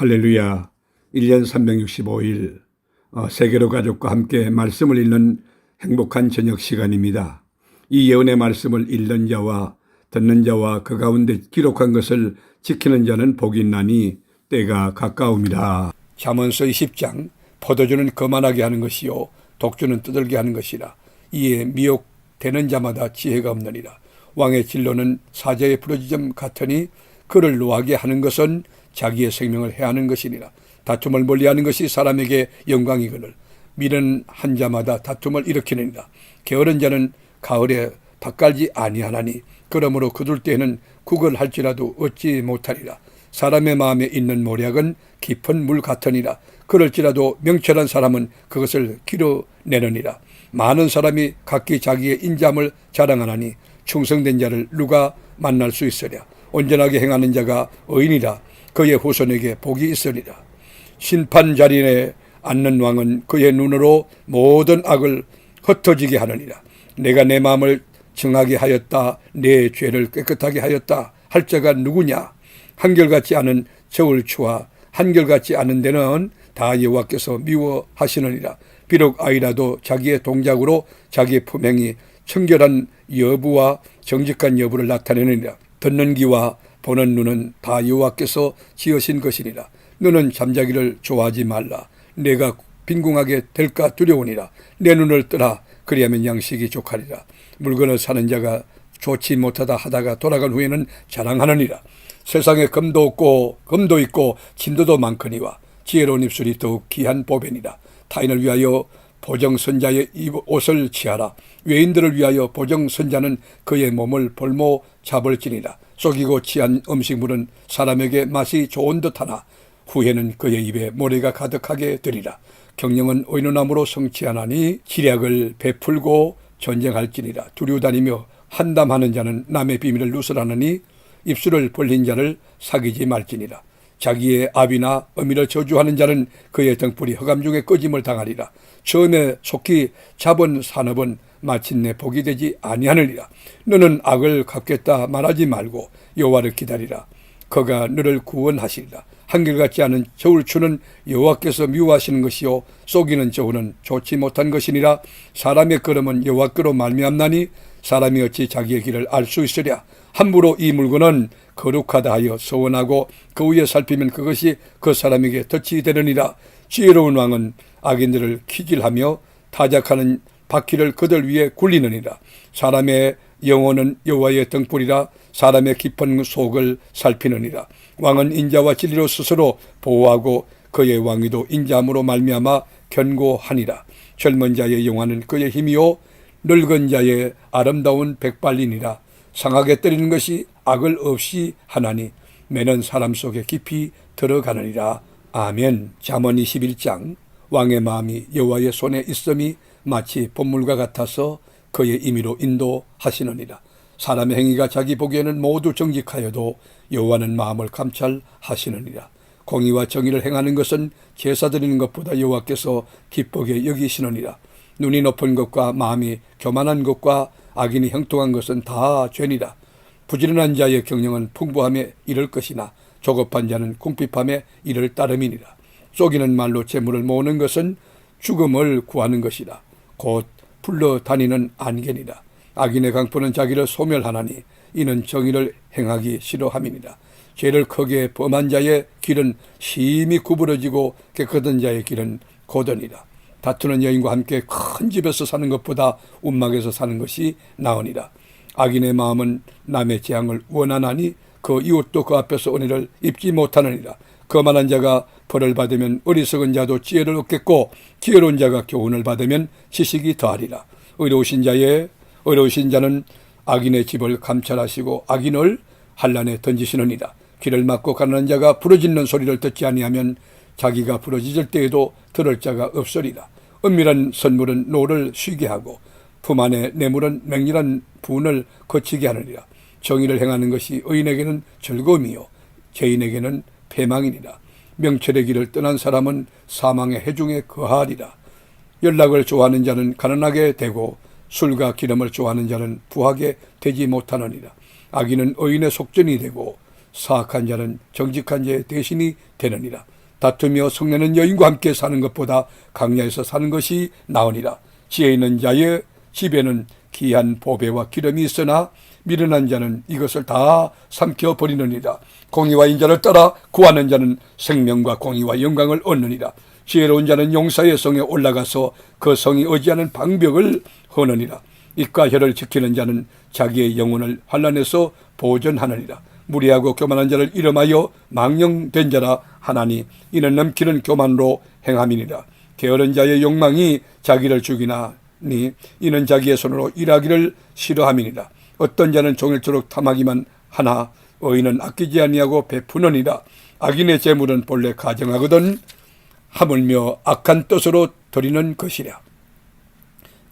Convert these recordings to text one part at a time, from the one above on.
할렐루야. 1년 365일 세계로 가족과 함께 말씀을 읽는 행복한 저녁 시간입니다. 이 예언의 말씀을 읽는 자와 듣는 자와 그 가운데 기록한 것을 지키는 자는 복이 있나니 때가 가까움이라. 잠언서 20장 포도주는 거만하게 하는 것이요 독주는 떠들게 하는 것이라. 이에 미혹되는 자마다 지혜가 없느니라. 왕의 진로는 사자의 부러지점 같으니 그를 노하게 하는 것은 자기의 생명을 해하는 것이니라. 다툼을 멀리하는 것이 사람에게 영광이거늘 미련 한 자마다 다툼을 일으키느니라. 게으른 자는 가을에 밥 갈지 아니하나니 그러므로 거둘 때에는 국을 할지라도 얻지 못하리라. 사람의 마음에 있는 모략은 깊은 물 같으니라. 그럴지라도 명철한 사람은 그것을 길어내느니라. 많은 사람이 각기 자기의 인자함을 자랑하나니 충성된 자를 누가 만날 수 있으랴. 온전하게 행하는 자가 의인이라. 그의 후손에게 복이 있으리라. 심판 자리에 앉는 왕은 그의 눈으로 모든 악을 흩어지게 하느니라. 내가 내 마음을 정하게 하였다. 내 죄를 깨끗하게 하였다. 할 자가 누구냐? 한결같지 않은 저울추와 한결같지 않은 데는 다 여호와께서 미워하시느니라. 비록 아이라도 자기의 동작으로 자기의 품행이 청결한 여부와 정직한 여부를 나타내느니라. 듣는 귀와 보는 눈은 다 여호와께서 지으신 것이니라. 너는 잠자기를 좋아하지 말라. 내가 빈궁하게 될까 두려우니라. 내 눈을 뜨라. 그리하면 양식이 족하리라. 물건을 사는 자가 좋지 못하다 하다가 돌아간 후에는 자랑하느니라. 세상에 금도 있고 진도도 많거니와 지혜로운 입술이 더욱 귀한 보배니라. 타인을 위하여 보정선자의 옷을 취하라. 외인들을 위하여 보정선자는 그의 몸을 볼모 잡을지니라. 속이고 취한 음식물은 사람에게 맛이 좋은 듯하나 후에는 그의 입에 모래가 가득하게 되리라. 경영은 의논함으로 성취하나니 지략을 베풀고 전쟁할지니라. 두려다니며 한담하는 자는 남의 비밀을 누설하느니 입술을 벌린 자를 사귀지 말지니라. 자기의 아비나 어미를 저주하는 자는 그의 등불이 흑암 중에 꺼짐을 당하리라. 처음에 속히 잡은 산업은 마침내 복이 되지 아니하느니라. 너는 악을 갚겠다 말하지 말고 여호와를 기다리라. 그가 너를 구원하시리라. 한결같지 않은 저울추는 여호와께서 미워하시는 것이요 속이는 저울은 좋지 못한 것이니라. 사람의 걸음은 여호와께로 말미암나니 사람이 어찌 자기의 길을 알 수 있으랴. 함부로 이 물건은 거룩하다 하여 서원하고 그 위에 살피면 그것이 그 사람에게 덫이 되느니라. 지혜로운 왕은 악인들을 키질하며 타작하는 바퀴를 그들 위에 굴리느니라. 사람의 영혼은 여호와의 등불이라. 사람의 깊은 속을 살피느니라. 왕은 인자와 진리로 스스로 보호하고 그의 왕위도 인자함으로 말미암아 견고하니라. 젊은 자의 영화는 그의 힘이요 늙은 자의 아름다운 백발이니라. 상하게 때리는 것이 악을 없이 하나니 매는 사람 속에 깊이 들어가느니라. 아멘. 잠언 21장 왕의 마음이 여호와의 손에 있음이 마치 봇물과 같아서 그의 임의로 인도하시느니라. 사람의 행위가 자기 보기에는 모두 정직하여도 여호와는 마음을 감찰하시느니라. 공의와 정의를 행하는 것은 제사 드리는 것보다 여호와께서 기쁘게 여기시느니라. 눈이 높은 것과 마음이 교만한 것과 악인이 형통한 것은 다 죄니라. 부지런한 자의 경영은 풍부함에 이를 것이나 조급한 자는 궁핍함에 이를 따름이니라. 속이는 말로 재물을 모으는 것은 죽음을 구하는 것이라. 곧 불러다니는 안개니라. 악인의 강포는 자기를 소멸하나니 이는 정의를 행하기 싫어함이니라. 죄를 크게 범한 자의 길은 심히 구부러지고 깨끗한 자의 길은 고더니라. 다투는 여인과 함께 큰 집에서 사는 것보다 움막에서 사는 것이 나으니라. 악인의 마음은 남의 재앙을 원하나니 그 이웃도 그 앞에서 은혜를 입지 못하느니라. 거만한 자가 벌을 받으면 어리석은 자도 지혜를 얻겠고 지혜로운 자가 교훈을 받으면 지식이 더하리라. 의로우신 자는 악인의 집을 감찰하시고 악인을 한란에 던지시느니라. 길을 막고 가는 자가 부러지는 소리를 듣지 아니하면 자기가 부러질 때에도 들을 자가 없으리라. 은밀한 선물은 노를 쉬게 하고 품 안에 뇌물은 맹렬한 분을 거치게 하느니라. 정의를 행하는 것이 의인에게는 즐거움이요 죄인에게는 패망이니라. 명철의 길을 떠난 사람은 사망의 해중에 거하리라. 연락을 좋아하는 자는 가난하게 되고 술과 기름을 좋아하는 자는 부하게 되지 못하느니라. 악인은 의인의 속전이 되고 사악한 자는 정직한 자의 대신이 되느니라. 다투며 성내는 여인과 함께 사는 것보다 강야에서 사는 것이 나으니라. 지혜 있는 자의 집에는 귀한 보배와 기름이 있으나 미련한 자는 이것을 다 삼켜버리느니라. 공의와 인자를 따라 구하는 자는 생명과 공의와 영광을 얻느니라. 지혜로운 자는 용사의 성에 올라가서 그 성이 의지하는 방벽을 허느니라. 입과 혀를 지키는 자는 자기의 영혼을 환난에서 보존하느니라. 무리하고 교만한 자를 이름하여 망령된 자라 하나니 이는 넘치는 교만으로 행함이니라. 게으른 자의 욕망이 자기를 죽이나니 이는 자기의 손으로 일하기를 싫어함이니라. 어떤 자는 종일토록 탐하기만 하나 의인은 아끼지 아니하고 베푸느니라. 악인의 재물은 본래 가정하거든 하물며 악한 뜻으로 드리는 것이랴.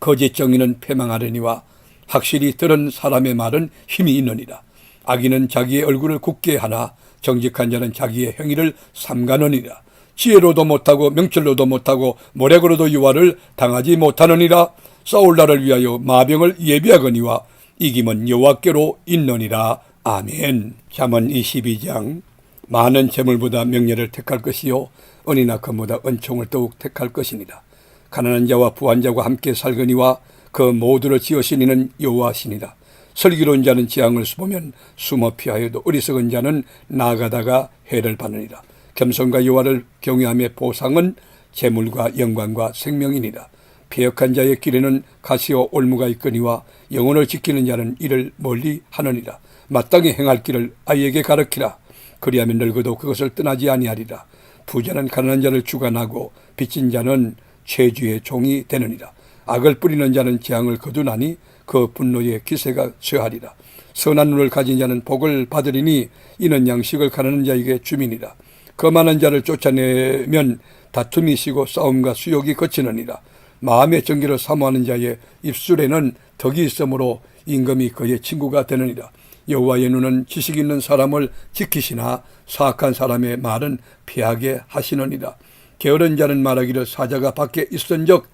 거짓 정의는 패망하려니와 확실히 들은 사람의 말은 힘이 있느니라. 악인은 자기의 얼굴을 굳게 하나 정직한 자는 자기의 행위를 삼가느니라. 지혜로도 못하고 명철로도 못하고 모략으로도 유화를 당하지 못하느니라. 싸울 날을 위하여 마병을 예비하거니와 이김은 여호와께로 있느니라. 아멘. 잠언 22장. 많은 재물보다 명예를 택할 것이요 은이나 금보다 은총을 더욱 택할 것이니라. 가난한 자와 부한 자와 함께 살거니와 그 모두를 지으신 이는 여호와시니라. 슬기로운 자는 재앙을 보면 숨어 피하여도 어리석은 자는 나아가다가 해를 받느니라. 겸손과 여호와를 경외함의 보상은 재물과 영광과 생명이니라. 패역한 자의 길에는 가시와 올무가 있거니와 영혼을 지키는 자는 이를 멀리 하느니라. 마땅히 행할 길을 아이에게 가르치라. 그리하면 늙어도 그것을 떠나지 아니하리라. 부자는 가난한 자를 주관하고 빚진 자는 죄주의 종이 되느니라. 악을 뿌리는 자는 재앙을 거두나니 그 분노의 기세가 쇠하리라. 선한 눈을 가진 자는 복을 받으리니 이는 양식을 가르는 자에게 주민이라. 거만한 자를 쫓아내면 다툼이 시고 싸움과 수욕이 거치느니라. 마음의 정결을 사모하는 자의 입술에는 덕이 있으므로 임금이 그의 친구가 되느니라. 여호와의 눈은 지식 있는 사람을 지키시나 사악한 사람의 말은 피하게 하시느니라. 게으른 자는 말하기를 사자가 밖에 있은즉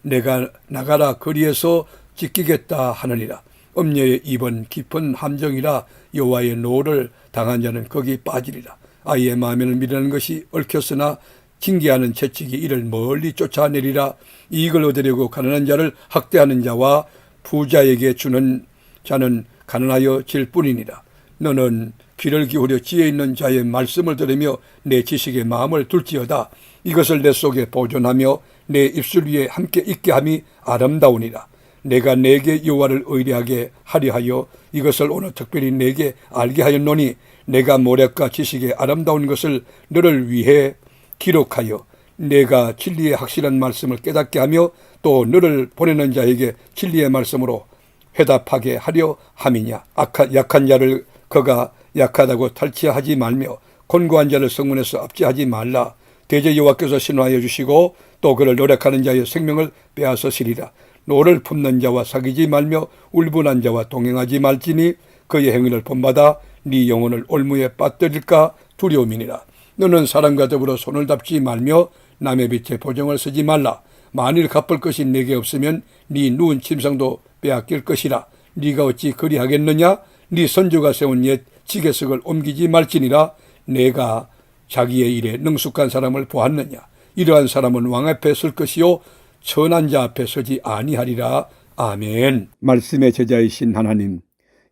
내가 나가라 거리에서 찢기겠다 하느니라. 음녀의 입은 깊은 함정이라 여호와의 노를 당한 자는 거기 빠지리라. 아이의 마음에는 미련한 것이 얽혔으나 징계하는 채찍이 이를 멀리 쫓아내리라. 이익을 얻으려고 가난한 자를 학대하는 자와 부자에게 주는 자는 가난하여 질 뿐이니라. 너는 귀를 기울여 지혜 있는 자의 말씀을 들으며 내 지식의 마음을 둘지어다. 이것을 내 속에 보존하며 내 입술 위에 함께 있게 함이 아름다우니라. 내가 내게 여호와를 의뢰하게 하려 하여 이것을 오늘 특별히 내게 알게 하였노니 내가 모략과 지식의 아름다운 것을 너를 위해 기록하여 내가 진리의 확실한 말씀을 깨닫게 하며 또 너를 보내는 자에게 진리의 말씀으로 회답하게 하려 함이냐. 약한 자를 그가 약하다고 탈취하지 말며 곤고한 자를 성문에서 압제하지 말라. 대제 여호와께서 신화하여 주시고 또 그를 노력하는 자의 생명을 빼앗으시리라. 노를 품는 자와 사귀지 말며 울분한 자와 동행하지 말지니 그의 행위를 본받아 네 영혼을 올무에 빠뜨릴까 두려움이니라. 너는 사람과 더불어 손을 잡지 말며 남의 빛에 보정을 쓰지 말라. 만일 갚을 것이 내게 없으면 네 누운 침상도 빼앗길 것이라. 네가 어찌 그리하겠느냐. 네 선조가 세운 옛 지계석을 옮기지 말지니라. 내가 자기의 일에 능숙한 사람을 보았느냐. 이러한 사람은 왕 앞에 설 것이요 선한 자 앞에 서지 아니하리라. 아멘. 말씀의 제자이신 하나님,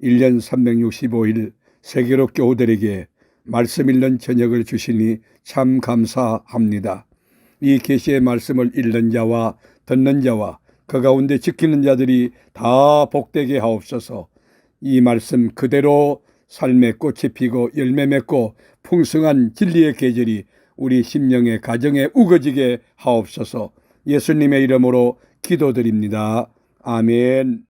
1년 365일 세계로 교우들에게 말씀 읽는 저녁을 주시니 참 감사합니다. 이 계시의 말씀을 읽는 자와 듣는 자와 그 가운데 지키는 자들이 다 복되게 하옵소서. 이 말씀 그대로 삶의 꽃이 피고 열매 맺고 풍성한 진리의 계절이 우리 심령의 가정에 우거지게 하옵소서. 예수님의 이름으로 기도드립니다. 아멘.